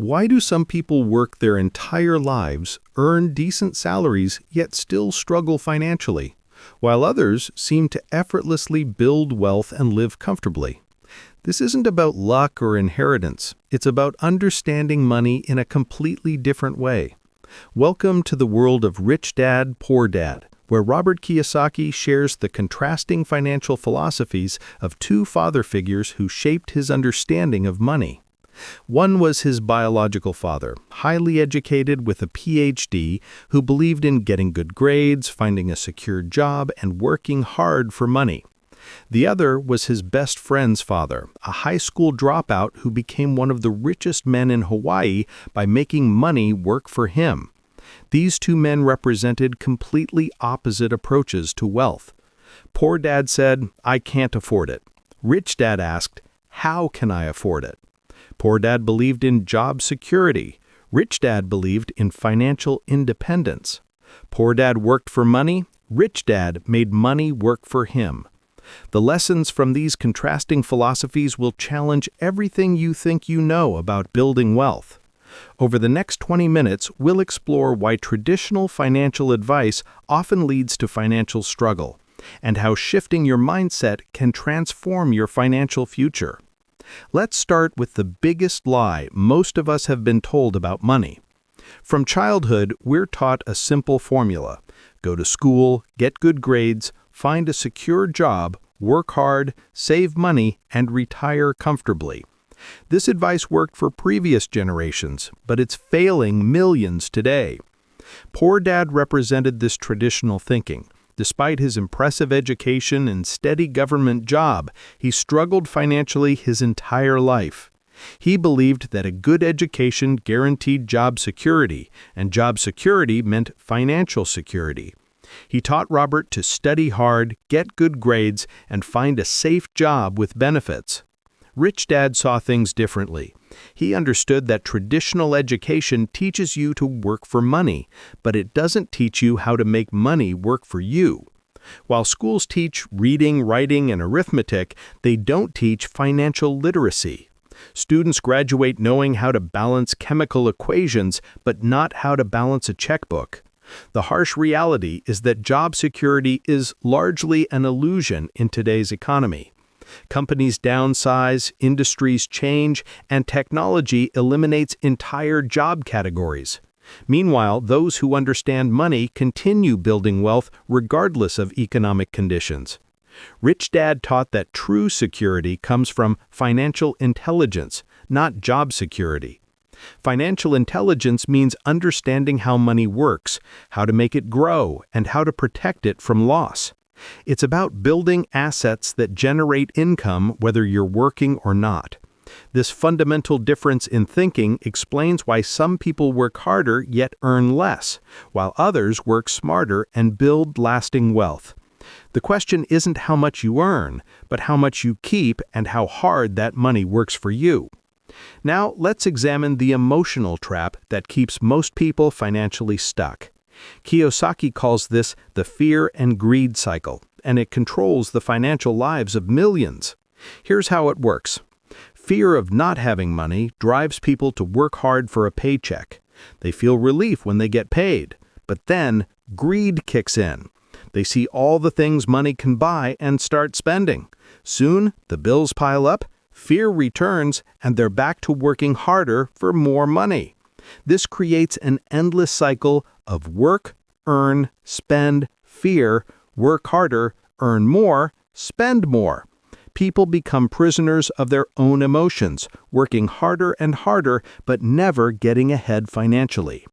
Why do some people work their entire lives, earn decent salaries, yet still struggle financially, while others seem to effortlessly build wealth and live comfortably? This isn't about luck or inheritance. It's about understanding money in a completely different way. Welcome to the world of Rich Dad, Poor Dad, where Robert Kiyosaki shares the contrasting financial philosophies of two father figures who shaped his understanding of money. One was his biological father, highly educated with a PhD, who believed in getting good grades, finding a secure job, and working hard for money. The other was his best friend's father, a high school dropout who became one of the richest men in Hawaii by making money work for him. These two men represented completely opposite approaches to wealth. Poor Dad said, "I can't afford it." Rich Dad asked, "How can I afford it?" Poor Dad believed in job security. Rich Dad believed in financial independence. Poor Dad worked for money. Rich Dad made money work for him. The lessons from these contrasting philosophies will challenge everything you think you know about building wealth. Over the next 20 minutes, we'll explore why traditional financial advice often leads to financial struggle, and how shifting your mindset can transform your financial future. Let's start with the biggest lie most of us have been told about money. From childhood, we're taught a simple formula: go to school, get good grades, find a secure job, work hard, save money, and retire comfortably. This advice worked for previous generations, but it's failing millions today. Poor Dad represented this traditional thinking. Despite his impressive education and steady government job, he struggled financially his entire life. He believed that a good education guaranteed job security, and job security meant financial security. He taught Robert to study hard, get good grades, and find a safe job with benefits. Rich Dad saw things differently. He understood that traditional education teaches you to work for money, but it doesn't teach you how to make money work for you. While schools teach reading, writing, and arithmetic, they don't teach financial literacy. Students graduate knowing how to balance chemical equations, but not how to balance a checkbook. The harsh reality is that job security is largely an illusion in today's economy. Companies downsize, industries change, and technology eliminates entire job categories. Meanwhile, those who understand money continue building wealth regardless of economic conditions. Rich Dad taught that true security comes from financial intelligence, not job security. Financial intelligence means understanding how money works, how to make it grow, and how to protect it from loss. It's about building assets that generate income whether you're working or not. This fundamental difference in thinking explains why some people work harder yet earn less, while others work smarter and build lasting wealth. The question isn't how much you earn, but how much you keep and how hard that money works for you. Now, let's examine the emotional trap that keeps most people financially stuck. Kiyosaki calls this the fear and greed cycle, and it controls the financial lives of millions. Here's how it works. Fear of not having money drives people to work hard for a paycheck. They feel relief when they get paid, but then greed kicks in. They see all the things money can buy and start spending. Soon, the bills pile up, fear returns, and they're back to working harder for more money. This creates an endless cycle of work, earn, spend, fear, work harder, earn more, spend more. People become prisoners of their own emotions, working harder and harder, but never getting ahead financially.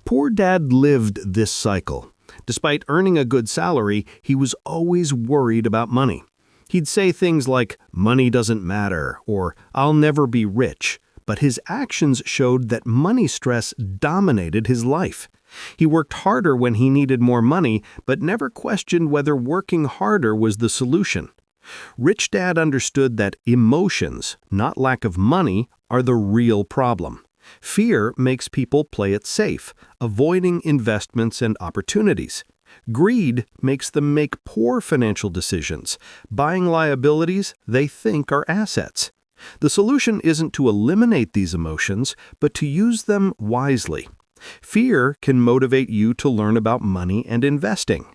Poor Dad lived this cycle. Despite earning a good salary, he was always worried about money. He'd say things like, "Money doesn't matter," or "I'll never be rich." But his actions showed that money stress dominated his life. He worked harder when he needed more money, but never questioned whether working harder was the solution. Rich Dad understood that emotions, not lack of money, are the real problem. Fear makes people play it safe, avoiding investments and opportunities. Greed makes them make poor financial decisions, buying liabilities they think are assets. The solution isn't to eliminate these emotions, but to use them wisely. Fear can motivate you to learn about money and investing.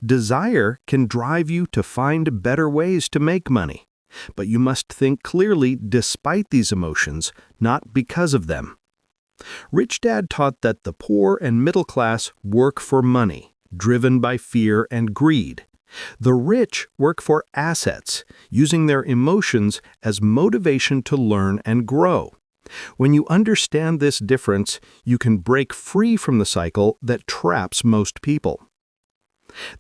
Desire can drive you to find better ways to make money. But you must think clearly despite these emotions, not because of them. Rich Dad taught that the poor and middle class work for money, driven by fear and greed. The rich work for assets, using their emotions as motivation to learn and grow. When you understand this difference, you can break free from the cycle that traps most people.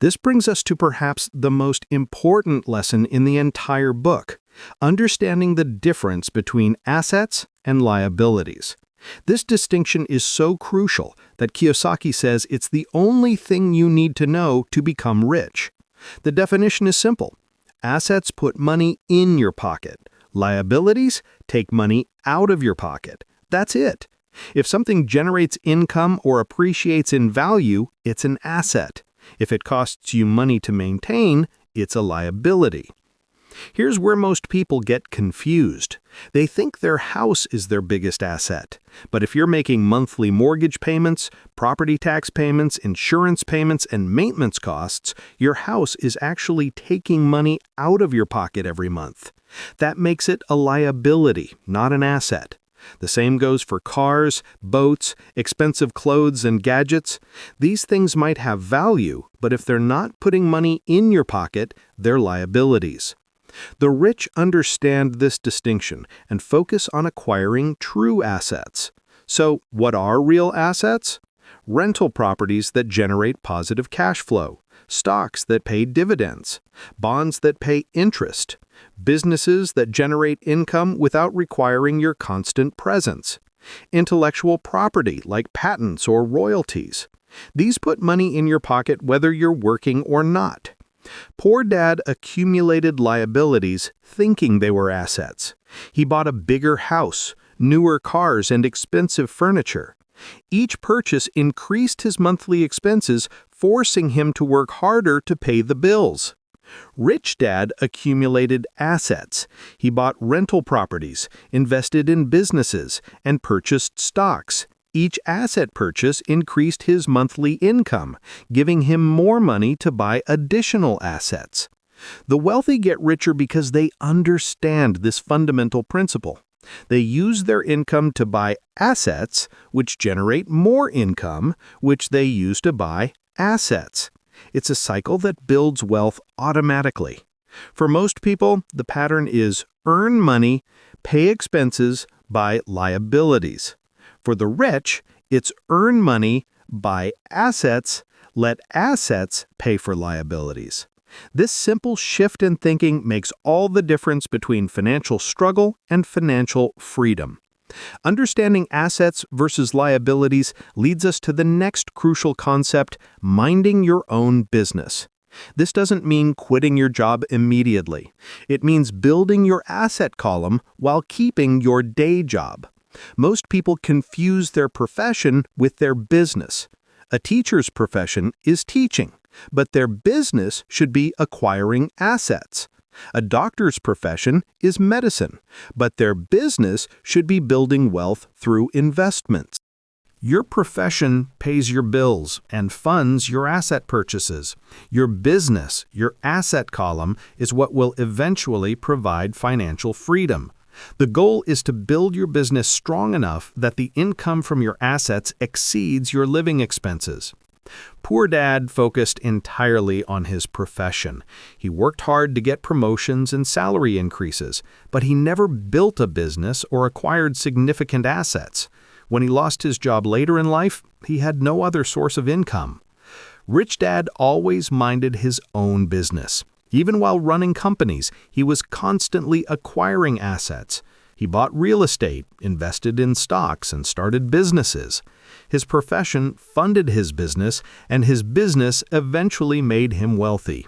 This brings us to perhaps the most important lesson in the entire book, understanding the difference between assets and liabilities. This distinction is so crucial that Kiyosaki says it's the only thing you need to know to become rich. The definition is simple. Assets put money in your pocket. Liabilities take money out of your pocket. That's it. If something generates income or appreciates in value, it's an asset. If it costs you money to maintain, it's a liability. Here's where most people get confused. They think their house is their biggest asset. But if you're making monthly mortgage payments, property tax payments, insurance payments, and maintenance costs, your house is actually taking money out of your pocket every month. That makes it a liability, not an asset. The same goes for cars, boats, expensive clothes, and gadgets. These things might have value, but if they're not putting money in your pocket, they're liabilities. The rich understand this distinction and focus on acquiring true assets. So, what are real assets? Rental properties that generate positive cash flow, stocks that pay dividends, bonds that pay interest, businesses that generate income without requiring your constant presence, intellectual property like patents or royalties. These put money in your pocket whether you're working or not. Poor Dad accumulated liabilities thinking they were assets. He bought a bigger house, newer cars, and expensive furniture. Each purchase increased his monthly expenses, forcing him to work harder to pay the bills. Rich Dad accumulated assets. He bought rental properties, invested in businesses, and purchased stocks. Each asset purchase increased his monthly income, giving him more money to buy additional assets. The wealthy get richer because they understand this fundamental principle. They use their income to buy assets, which generate more income, which they use to buy assets. It's a cycle that builds wealth automatically. For most people, the pattern is earn money, pay expenses, buy liabilities. For the rich, it's earn money, buy assets, let assets pay for liabilities. This simple shift in thinking makes all the difference between financial struggle and financial freedom. Understanding assets versus liabilities leads us to the next crucial concept, minding your own business. This doesn't mean quitting your job immediately. It means building your asset column while keeping your day job. Most people confuse their profession with their business. A teacher's profession is teaching, but their business should be acquiring assets. A doctor's profession is medicine, but their business should be building wealth through investments. Your profession pays your bills and funds your asset purchases. Your business, your asset column, is what will eventually provide financial freedom. The goal is to build your business strong enough that the income from your assets exceeds your living expenses. Poor Dad focused entirely on his profession. He worked hard to get promotions and salary increases, but he never built a business or acquired significant assets. When he lost his job later in life, he had no other source of income. Rich Dad always minded his own business. Even while running companies, he was constantly acquiring assets. He bought real estate, invested in stocks, and started businesses. His profession funded his business, and his business eventually made him wealthy.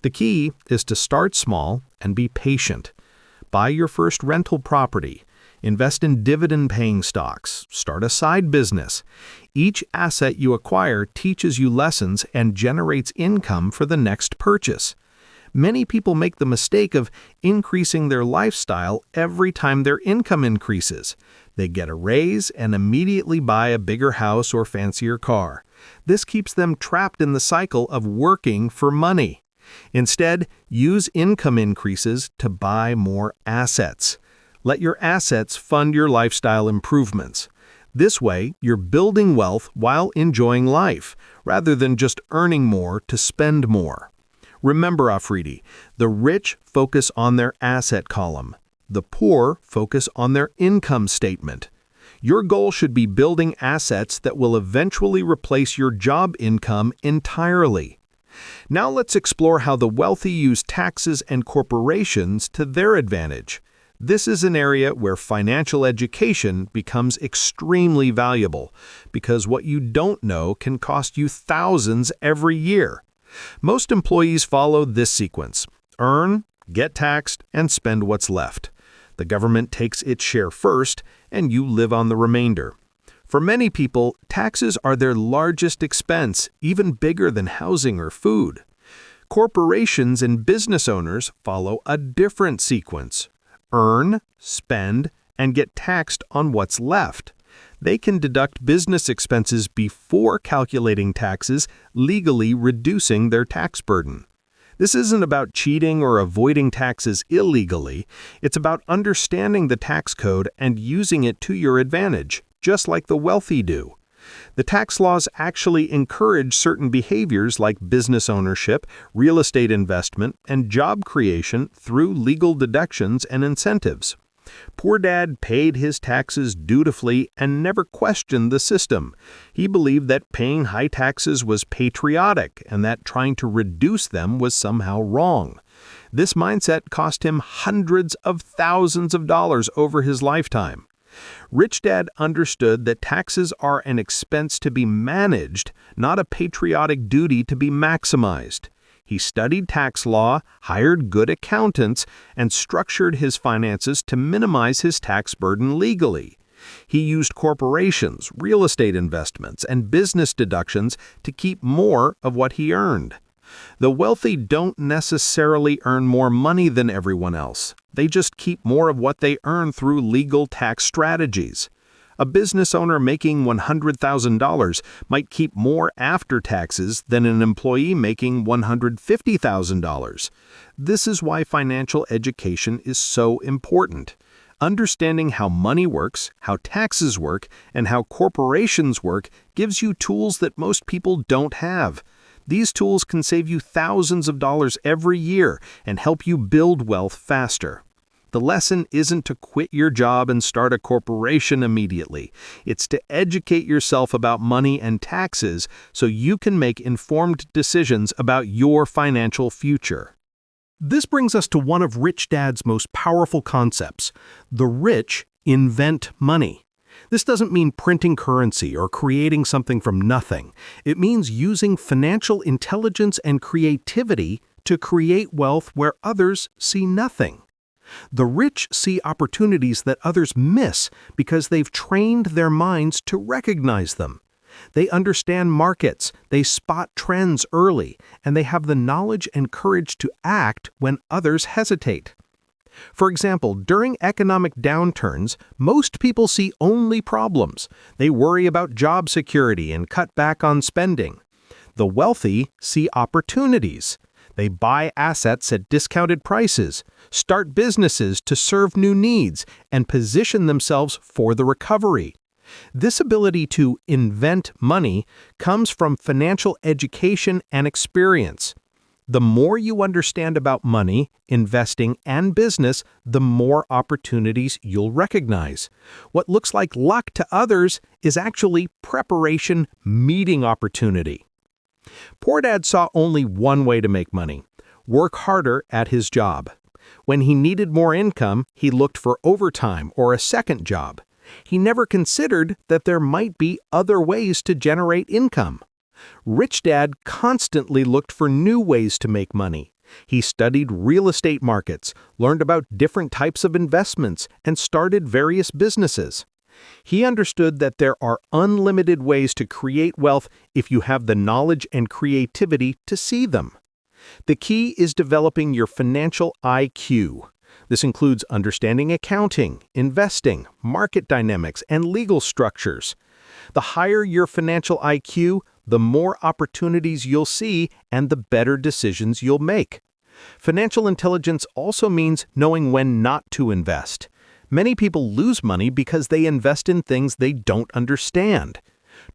The key is to start small and be patient. Buy your first rental property. Invest in dividend-paying stocks. Start a side business. Each asset you acquire teaches you lessons and generates income for the next purchase. Many people make the mistake of increasing their lifestyle every time their income increases. They get a raise and immediately buy a bigger house or fancier car. This keeps them trapped in the cycle of working for money. Instead, use income increases to buy more assets. Let your assets fund your lifestyle improvements. This way, you're building wealth while enjoying life, rather than just earning more to spend more. Remember, Afridi, the rich focus on their asset column. The poor focus on their income statement. Your goal should be building assets that will eventually replace your job income entirely. Now let's explore how the wealthy use taxes and corporations to their advantage. This is an area where financial education becomes extremely valuable, because what you don't know can cost you thousands every year. Most employees follow this sequence: earn, get taxed, and spend what's left. The government takes its share first, and you live on the remainder. For many people, taxes are their largest expense, even bigger than housing or food. Corporations and business owners follow a different sequence: earn, spend, and get taxed on what's left. They can deduct business expenses before calculating taxes, legally reducing their tax burden. This isn't about cheating or avoiding taxes illegally. It's about understanding the tax code and using it to your advantage, just like the wealthy do. The tax laws actually encourage certain behaviors like business ownership, real estate investment, and job creation through legal deductions and incentives. Poor Dad paid his taxes dutifully and never questioned the system. He believed that paying high taxes was patriotic and that trying to reduce them was somehow wrong. This mindset cost him hundreds of thousands of dollars over his lifetime. Rich Dad understood that taxes are an expense to be managed, not a patriotic duty to be maximized. He studied tax law, hired good accountants, and structured his finances to minimize his tax burden legally. He used corporations, real estate investments, and business deductions to keep more of what he earned. The wealthy don't necessarily earn more money than everyone else. They just keep more of what they earn through legal tax strategies. A business owner making $100,000 might keep more after taxes than an employee making $150,000. This is why financial education is so important. Understanding how money works, how taxes work, and how corporations work gives you tools that most people don't have. These tools can save you thousands of dollars every year and help you build wealth faster. The lesson isn't to quit your job and start a corporation immediately. It's to educate yourself about money and taxes so you can make informed decisions about your financial future. This brings us to one of Rich Dad's most powerful concepts: the rich invent money. This doesn't mean printing currency or creating something from nothing. It means using financial intelligence and creativity to create wealth where others see nothing. The rich see opportunities that others miss because they've trained their minds to recognize them. They understand markets, they spot trends early, and they have the knowledge and courage to act when others hesitate. For example, during economic downturns, most people see only problems. They worry about job security and cut back on spending. The wealthy see opportunities. They buy assets at discounted prices, start businesses to serve new needs, and position themselves for the recovery. This ability to invent money comes from financial education and experience. The more you understand about money, investing, and business, the more opportunities you'll recognize. What looks like luck to others is actually preparation meeting opportunity. Poor Dad saw only one way to make money: work harder at his job. When he needed more income, he looked for overtime or a second job. He never considered that there might be other ways to generate income. Rich Dad constantly looked for new ways to make money. He studied real estate markets, learned about different types of investments, and started various businesses. He understood that there are unlimited ways to create wealth if you have the knowledge and creativity to see them. The key is developing your financial IQ. This includes understanding accounting, investing, market dynamics, and legal structures. The higher your financial IQ, the more opportunities you'll see and the better decisions you'll make. Financial intelligence also means knowing when not to invest. Many people lose money because they invest in things they don't understand.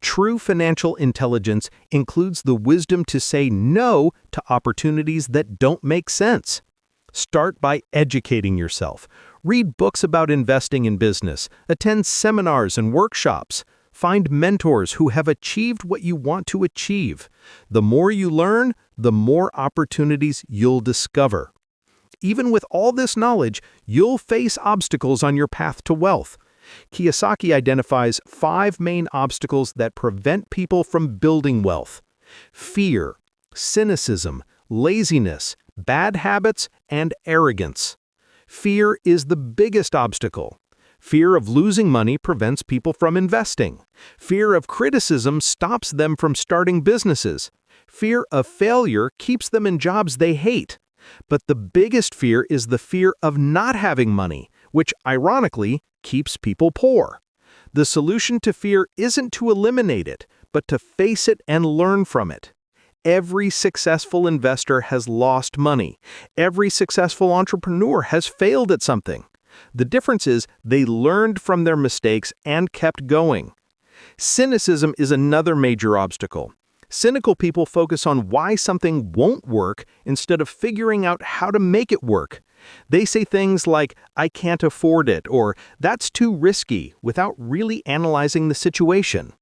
True financial intelligence includes the wisdom to say no to opportunities that don't make sense. Start by educating yourself. Read books about investing in business, attend seminars and workshops. Find mentors who have achieved what you want to achieve. The more you learn, the more opportunities you'll discover. Even with all this knowledge, you'll face obstacles on your path to wealth. Kiyosaki identifies 5 main obstacles that prevent people from building wealth: fear, cynicism, laziness, bad habits, and arrogance. Fear is the biggest obstacle. Fear of losing money prevents people from investing. Fear of criticism stops them from starting businesses. Fear of failure keeps them in jobs they hate. But the biggest fear is the fear of not having money, which, ironically, keeps people poor. The solution to fear isn't to eliminate it, but to face it and learn from it. Every successful investor has lost money. Every successful entrepreneur has failed at something. The difference is they learned from their mistakes and kept going. Cynicism is another major obstacle. Cynical people focus on why something won't work instead of figuring out how to make it work. They say things like, "I can't afford it," or "that's too risky," without really analyzing the situation.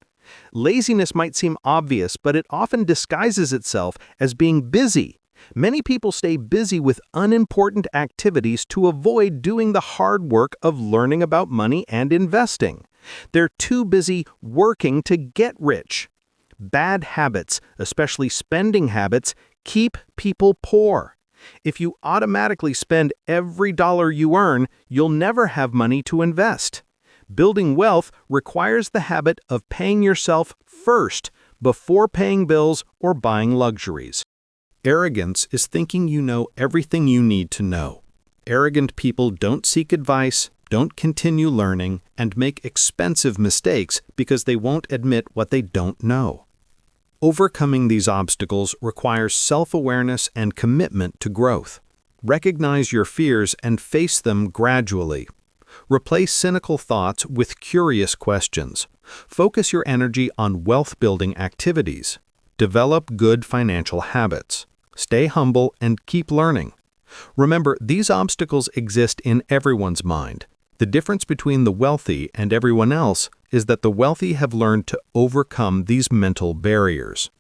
Laziness might seem obvious, but it often disguises itself as being busy. Many people stay busy with unimportant activities to avoid doing the hard work of learning about money and investing. They're too busy working to get rich. Bad habits, especially spending habits, keep people poor. If you automatically spend every dollar you earn, you'll never have money to invest. Building wealth requires the habit of paying yourself first before paying bills or buying luxuries. Arrogance is thinking you know everything you need to know. Arrogant people don't seek advice, don't continue learning, and make expensive mistakes because they won't admit what they don't know. Overcoming these obstacles requires self-awareness and commitment to growth. Recognize your fears and face them gradually. Replace cynical thoughts with curious questions. Focus your energy on wealth-building activities. Develop good financial habits. Stay humble and keep learning. Remember, these obstacles exist in everyone's mind. The difference between the wealthy and everyone else is that the wealthy have learned to overcome these mental barriers.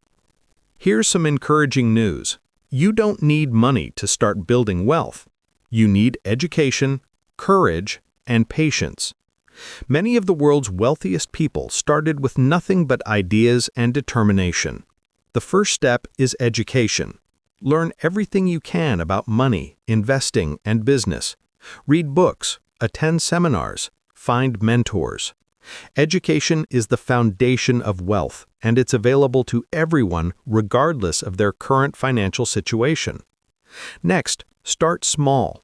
Here's some encouraging news. You don't need money to start building wealth. You need education, courage, and patience. Many of the world's wealthiest people started with nothing but ideas and determination. The first step is education. Learn everything you can about money, investing, and business. Read books, attend seminars, find mentors. Education is the foundation of wealth, and it's available to everyone regardless of their current financial situation. Next, start small.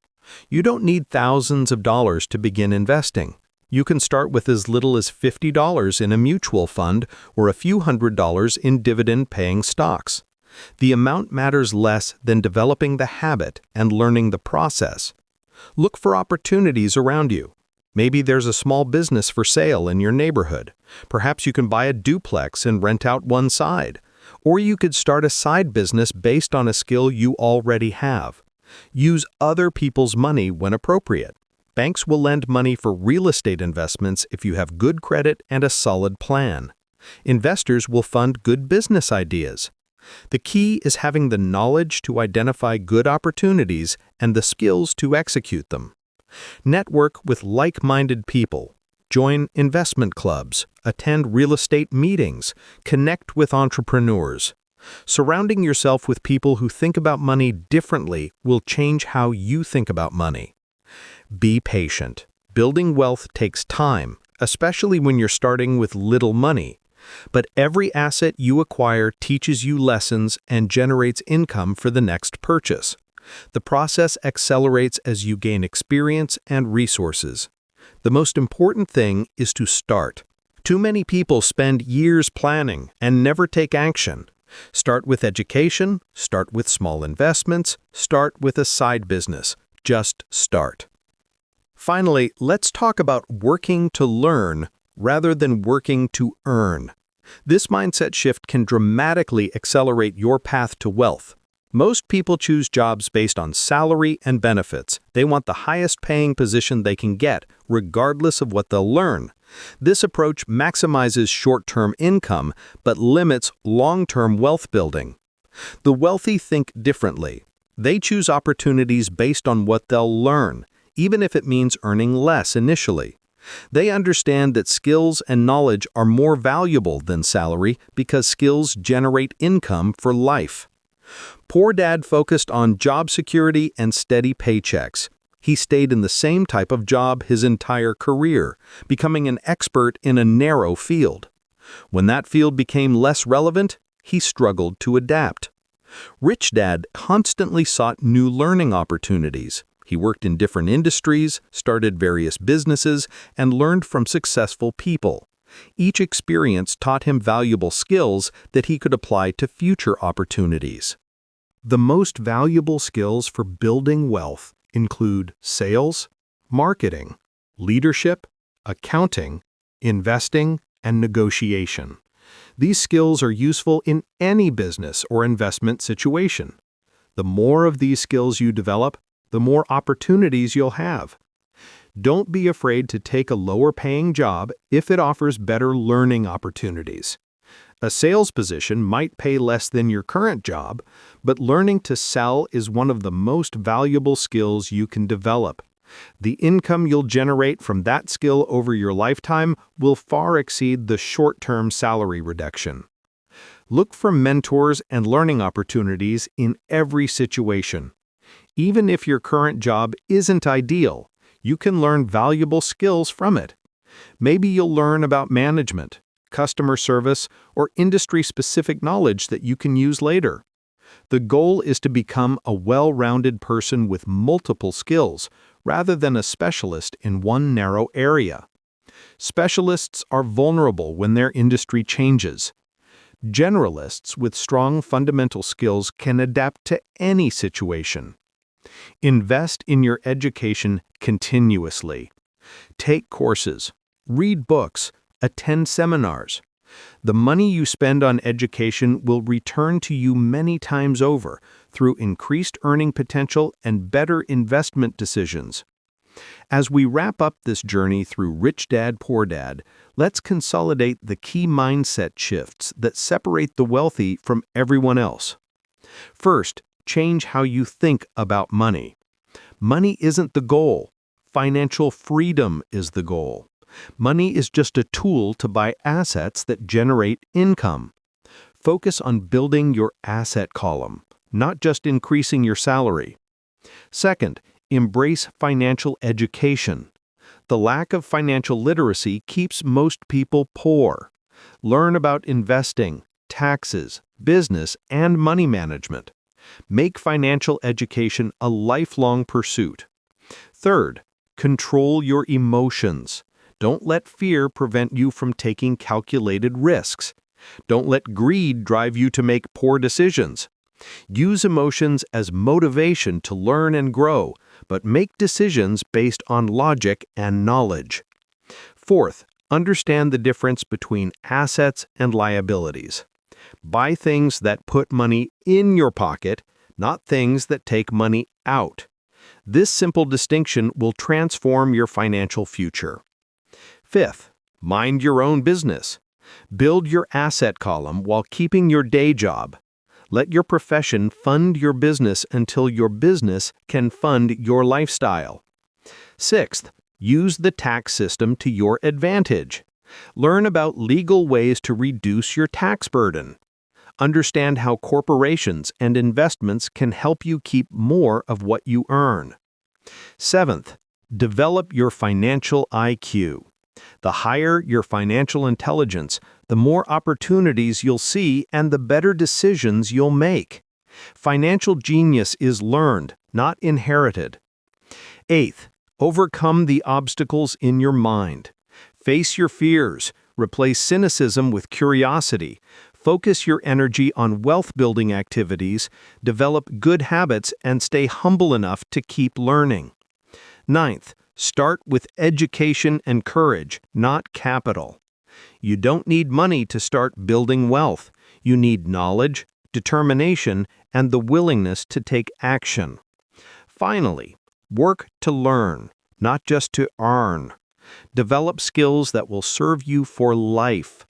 You don't need thousands of dollars to begin investing. You can start with as little as $50 in a mutual fund or a few $100s in dividend-paying stocks. The amount matters less than developing the habit and learning the process. Look for opportunities around you. Maybe there's a small business for sale in your neighborhood. Perhaps you can buy a duplex and rent out one side. Or you could start a side business based on a skill you already have. Use other people's money when appropriate. Banks will lend money for real estate investments if you have good credit and a solid plan. Investors will fund good business ideas. The key is having the knowledge to identify good opportunities and the skills to execute them. Network with like-minded people. Join investment clubs, attend real estate meetings, connect with entrepreneurs. Surrounding yourself with people who think about money differently will change how you think about money. Be patient. Building wealth takes time, especially when you're starting with little money. But every asset you acquire teaches you lessons and generates income for the next purchase. The process accelerates as you gain experience and resources. The most important thing is to start. Too many people spend years planning and never take action. Start with education, start with small investments, start with a side business. Just start. Finally, let's talk about working to learn rather than working to earn. This mindset shift can dramatically accelerate your path to wealth. Most people choose jobs based on salary and benefits. They want the highest paying position they can get, regardless of what they'll learn. This approach maximizes short-term income, but limits long-term wealth building. The wealthy think differently. They choose opportunities based on what they'll learn, even if it means earning less initially. They understand that skills and knowledge are more valuable than salary because skills generate income for life. Poor Dad focused on job security and steady paychecks. He stayed in the same type of job his entire career, becoming an expert in a narrow field. When that field became less relevant, he struggled to adapt. Rich Dad constantly sought new learning opportunities. He worked in different industries, started various businesses, and learned from successful people. Each experience taught him valuable skills that he could apply to future opportunities. The most valuable skills for building wealth include sales, marketing, leadership, accounting, investing, and negotiation. These skills are useful in any business or investment situation. The more of these skills you develop, the more opportunities you'll have. Don't be afraid to take a lower-paying job if it offers better learning opportunities. A sales position might pay less than your current job, but learning to sell is one of the most valuable skills you can develop. The income you'll generate from that skill over your lifetime will far exceed the short-term salary reduction. Look for mentors and learning opportunities in every situation. Even if your current job isn't ideal, you can learn valuable skills from it. Maybe you'll learn about management, customer service, or industry-specific knowledge that you can use later. The goal is to become a well-rounded person with multiple skills, rather than a specialist in one narrow area. Specialists are vulnerable when their industry changes. Generalists with strong fundamental skills can adapt to any situation. Invest in your education continuously. Take courses, read books, attend seminars. The money you spend on education will return to you many times over through increased earning potential and better investment decisions. As we wrap up this journey through Rich Dad, Poor Dad, let's consolidate the key mindset shifts that separate the wealthy from everyone else. First, change how you think about money. Money isn't the goal. Financial freedom is the goal. Money is just a tool to buy assets that generate income. Focus on building your asset column, not just increasing your salary. Second, embrace financial education. The lack of financial literacy keeps most people poor. Learn about investing, taxes, business, and money management. Make financial education a lifelong pursuit. Third, control your emotions. Don't let fear prevent you from taking calculated risks. Don't let greed drive you to make poor decisions. Use emotions as motivation to learn and grow, but make decisions based on logic and knowledge. Fourth, understand the difference between assets and liabilities. Buy things that put money in your pocket, not things that take money out. This simple distinction will transform your financial future. Fifth, mind your own business. Build your asset column while keeping your day job. Let your profession fund your business until your business can fund your lifestyle. Sixth, use the tax system to your advantage. Learn about legal ways to reduce your tax burden. Understand how corporations and investments can help you keep more of what you earn. Seventh, develop your financial IQ. The higher your financial intelligence, the more opportunities you'll see and the better decisions you'll make. Financial genius is learned, not inherited. Eighth, overcome the obstacles in your mind. Face your fears, replace cynicism with curiosity, focus your energy on wealth-building activities, develop good habits, and stay humble enough to keep learning. Ninth, start with education and courage, not capital. You don't need money to start building wealth. You need knowledge, determination, and the willingness to take action. Finally, work to learn, not just to earn. Develop skills that will serve you for life.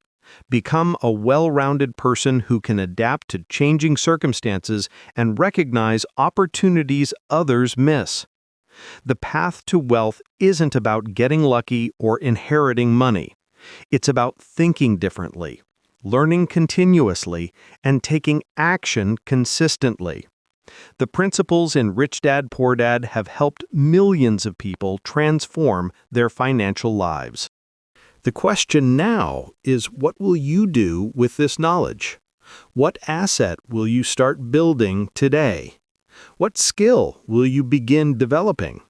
Become a well-rounded person who can adapt to changing circumstances and recognize opportunities others miss. The path to wealth isn't about getting lucky or inheriting money. It's about thinking differently, learning continuously, and taking action consistently. The principles in Rich Dad, Poor Dad have helped millions of people transform their financial lives. The question now is, what will you do with this knowledge? What asset will you start building today? What skill will you begin developing?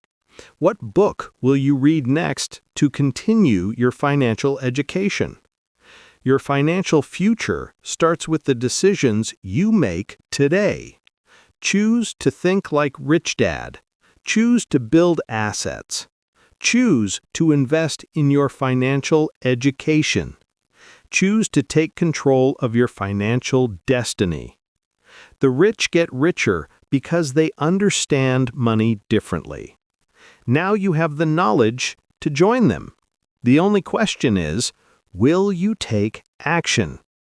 What book will you read next to continue your financial education? Your financial future starts with the decisions you make today. Choose to think like Rich Dad. Choose to build assets. Choose to invest in your financial education. Choose to take control of your financial destiny. The rich get richer because they understand money differently. Now you have the knowledge to join them. The only question is, will you take action?